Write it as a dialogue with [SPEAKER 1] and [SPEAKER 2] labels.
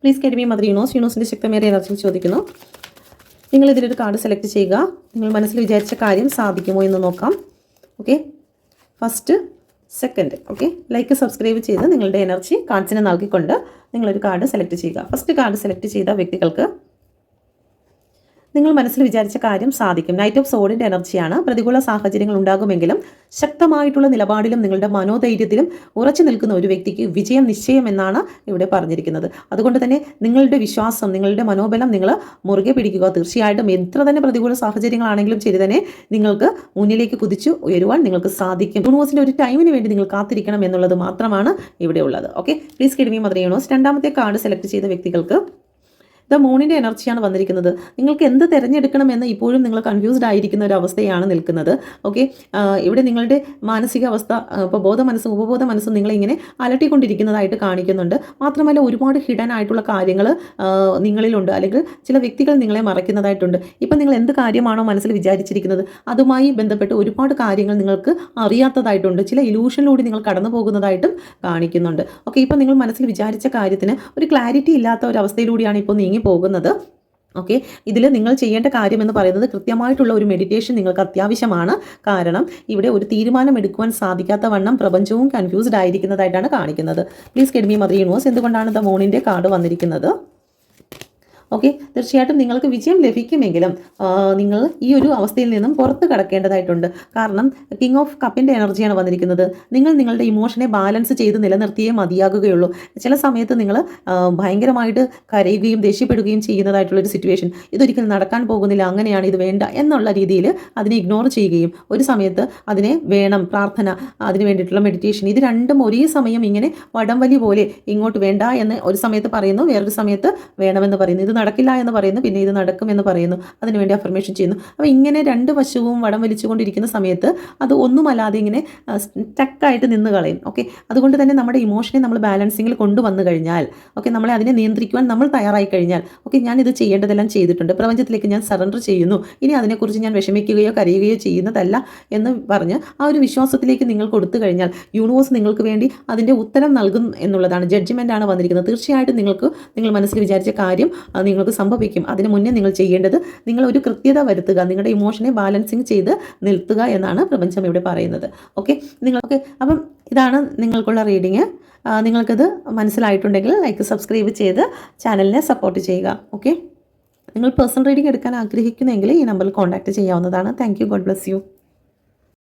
[SPEAKER 1] Please കെഡ്മി mother യൂണിവേഴ്സിൻ്റെ ശക്തമേറിയ എനർജിയിൽ ചോദിക്കുന്നു. നിങ്ങൾ ഇതിലൊരു കാർഡ് സെലക്ട് ചെയ്യുക. നിങ്ങൾ മനസ്സിൽ വിചാരിച്ച കാര്യം സാധിക്കുമോ എന്ന് നോക്കാം. Okay, first second. Okay, like subscribe ചെയ്ത് നിങ്ങളുടെ എനർജി കാർഡ്സിനെ നൽകിക്കൊണ്ട് നിങ്ങളൊരു കാർഡ് സെലക്ട് ചെയ്യുക. ഫസ്റ്റ് കാർഡ് സെലക്ട് ചെയ്ത വ്യക്തികൾക്ക് നിങ്ങൾ മനസ്സിൽ വിചാരിച്ച കാര്യം സാധിക്കും. നൈറ്റ് ഓഫ് സോഡിൻ്റെ എനർജിയാണ്. പ്രതികൂല സാഹചര്യങ്ങൾ ഉണ്ടാകുമെങ്കിലും ശക്തമായിട്ടുള്ള നിലപാടിലും നിങ്ങളുടെ മനോധൈര്യത്തിലും ഉറച്ചു നിൽക്കുന്ന ഒരു വ്യക്തിക്ക് വിജയം നിശ്ചയം എന്നാണ് ഇവിടെ പറഞ്ഞിരിക്കുന്നത്. അതുകൊണ്ട് തന്നെ നിങ്ങളുടെ വിശ്വാസം, നിങ്ങളുടെ മനോബലം നിങ്ങൾ മുറുകെ പിടിക്കുക. തീർച്ചയായിട്ടും എത്ര തന്നെ പ്രതികൂല സാഹചര്യങ്ങളാണെങ്കിലും ശരി തന്നെ നിങ്ങൾക്ക് മുന്നിലേക്ക് കുതിച്ചു ഉയരുവാൻ നിങ്ങൾക്ക് സാധിക്കും. യൂണിവേഴ്സിൻ്റെ ഒരു ടൈമിന് വേണ്ടി നിങ്ങൾ കാത്തിരിക്കണം എന്നുള്ളത് മാത്രമാണ് ഇവിടെ ഉള്ളത്. Okay, please kid me mother universe. രണ്ടാമത്തെ കാർഡ് സെലക്ട് ചെയ്ത വ്യക്തികൾക്ക് ദ മൂണിൻ്റെ എനർജിയാണ് വന്നിരിക്കുന്നത്. നിങ്ങൾക്ക് എന്ത് തിരഞ്ഞെടുക്കണമെന്ന് ഇപ്പോഴും നിങ്ങൾ കൺഫ്യൂസ്ഡ് ആയിരിക്കുന്ന ഒരു അവസ്ഥയാണ് നിൽക്കുന്നത്. ഓക്കെ, ഇവിടെ നിങ്ങളുടെ മാനസികാവസ്ഥ, ഇപ്പോൾ ബോധ മനസ്സും ഉപബോധ മനസ്സും നിങ്ങളിങ്ങനെ അലട്ടിക്കൊണ്ടിരിക്കുന്നതായിട്ട് കാണിക്കുന്നുണ്ട്. മാത്രമല്ല ഒരുപാട് ഹിഡൻ ആയിട്ടുള്ള കാര്യങ്ങൾ നിങ്ങളിലുണ്ട്, അല്ലെങ്കിൽ ചില വ്യക്തികൾ നിങ്ങളെ മറയ്ക്കുന്നതായിട്ടുണ്ട്. ഇപ്പം നിങ്ങൾ എന്ത് കാര്യമാണോ മനസ്സിൽ വിചാരിച്ചിരിക്കുന്നത് അതുമായി ബന്ധപ്പെട്ട് ഒരുപാട് കാര്യങ്ങൾ നിങ്ങൾക്ക് അറിയാത്തതായിട്ടുണ്ട്. ചില ഇലൂഷനിലൂടെ നിങ്ങൾ കടന്നു പോകുന്നതായിട്ടും കാണിക്കുന്നുണ്ട്. ഓക്കെ, ഇപ്പം നിങ്ങൾ മനസ്സിൽ വിചാരിച്ച കാര്യത്തിന് ഒരു ക്ലാരിറ്റി ഇല്ലാത്ത ഒരു അവസ്ഥയിലൂടെയാണ് ഇപ്പോൾ പോകുന്നത്. ഓക്കെ, ഇതിൽ നിങ്ങൾ ചെയ്യേണ്ട കാര്യം എന്ന് പറയുന്നത് കൃത്യമായിട്ടുള്ള ഒരു മെഡിറ്റേഷൻ നിങ്ങൾക്ക് അത്യാവശ്യമാണ്. കാരണം ഇവിടെ ഒരു തീരുമാനം എടുക്കുവാൻ സാധിക്കാത്ത വണ്ണം പ്രപഞ്ചവും കൺഫ്യൂസ്ഡ് ആയിരിക്കുന്നതായിട്ടാണ് കാണിക്കുന്നത്. പ്ലീസ് കിഡ്മി മദർ യൂണിവേഴ്സ്, എന്തുകൊണ്ടാണ് ദ മൂണിൻ്റെ കാർഡ് വന്നിരിക്കുന്നത്? ഓക്കെ, തീർച്ചയായിട്ടും നിങ്ങൾക്ക് വിജയം ലഭിക്കുമെങ്കിലും നിങ്ങൾ ഈ ഒരു അവസ്ഥയിൽ നിന്നും പുറത്ത് കടക്കേണ്ടതായിട്ടുണ്ട്. കാരണം കിങ് ഓഫ് കപ്പിൻ്റെ എനർജിയാണ് വന്നിരിക്കുന്നത്. നിങ്ങൾ നിങ്ങളുടെ ഇമോഷനെ ബാലൻസ് ചെയ്ത് നിലനിർത്തിയേ മതിയാകുകയുള്ളൂ. ചില സമയത്ത് നിങ്ങൾ ഭയങ്കരമായിട്ട് കരയുകയും ദേഷ്യപ്പെടുകയും ചെയ്യുന്നതായിട്ടുള്ളൊരു സിറ്റുവേഷൻ, ഇതൊരിക്കലും നടക്കാൻ പോകുന്നില്ല, അങ്ങനെയാണ്, ഇത് വേണ്ട എന്നുള്ള രീതിയിൽ അതിനെ ഇഗ്നോർ ചെയ്യുകയും ഒരു സമയത്ത് അതിനെ വേണം, പ്രാർത്ഥന, അതിന് വേണ്ടിയിട്ടുള്ള മെഡിറ്റേഷൻ, ഇത് രണ്ടും ഒരേ സമയം ഇങ്ങനെ വടംവലി പോലെ ഇങ്ങോട്ട് വേണ്ട എന്ന് ഒരു സമയത്ത് പറയുന്നു, വേറൊരു സമയത്ത് വേണമെന്ന് പറയുന്നു. ഇത് നടക്കില്ല എന്ന് പറയുന്നു, പിന്നെ ഇത് നടക്കുമെന്ന് പറയുന്നു, അതിനുവേണ്ടി അഫർമേഷൻ ചെയ്യുന്നു. അപ്പോൾ ഇങ്ങനെ രണ്ട് വശവും വടം വലിച്ചുകൊണ്ടിരിക്കുന്ന സമയത്ത് അത് ഒന്നുമല്ലാതെ ഇങ്ങനെ സ്റ്റക്കായിട്ട് നിന്ന് കളയും. ഓക്കെ, അതുകൊണ്ട് തന്നെ നമ്മുടെ ഇമോഷനെ നമ്മൾ ബാലൻസിങ്ങിൽ കൊണ്ടുവന്നു കഴിഞ്ഞാൽ, ഓക്കെ, നമ്മളെ അതിനെ നിയന്ത്രിക്കുവാൻ നമ്മൾ തയ്യാറായി കഴിഞ്ഞാൽ, ഓക്കെ, ഞാൻ ഇത് ചെയ്യേണ്ടതെല്ലാം ചെയ്തിട്ടുണ്ട്, പ്രപഞ്ചത്തിലേക്ക് ഞാൻ സറണ്ടർ ചെയ്യുന്നു, ഇനി അതിനെക്കുറിച്ച് ഞാൻ വിഷമിക്കുകയോ കരയുകയോ ചെയ്യുന്നതല്ല എന്ന് പറഞ്ഞ് ആ ഒരു വിശ്വാസത്തിലേക്ക് നിങ്ങൾ കൊടുത്തു കഴിഞ്ഞാൽ യൂണിവേഴ്സ് നിങ്ങൾക്ക് വേണ്ടി അതിൻ്റെ ഉത്തരം നൽകും എന്നുള്ളതാണ്. ജഡ്ജ്മെൻ്റാണ് വന്നിരിക്കുന്നത്. തീർച്ചയായിട്ടും നിങ്ങൾ മനസ്സിൽ വിചാരിച്ച കാര്യം നിങ്ങൾക്ക് സംഭവിക്കും. അതിന് മുന്നേ നിങ്ങൾ ചെയ്യേണ്ടത് നിങ്ങൾ ഒരു കൃത്യത വരുത്തുക, നിങ്ങളുടെ ഇമോഷനെ ബാലൻസിങ് ചെയ്ത് നിർത്തുക എന്നാണ് പ്രപഞ്ചം ഇവിടെ പറയുന്നത്. ഓക്കെ, അപ്പം ഇതാണ് നിങ്ങൾക്കുള്ള റീഡിങ്. നിങ്ങൾക്കത് മനസ്സിലായിട്ടുണ്ടെങ്കിൽ ലൈക്ക് സബ്സ്ക്രൈബ് ചെയ്ത് ചാനലിനെ സപ്പോർട്ട് ചെയ്യുക. ഓക്കെ, നിങ്ങൾ പേഴ്സണൽ റീഡിംഗ് എടുക്കാൻ ആഗ്രഹിക്കുന്നെങ്കിൽ ഈ നമ്പറിൽ കോൺടാക്റ്റ് ചെയ്യാവുന്നതാണ്. Thank you. God bless you.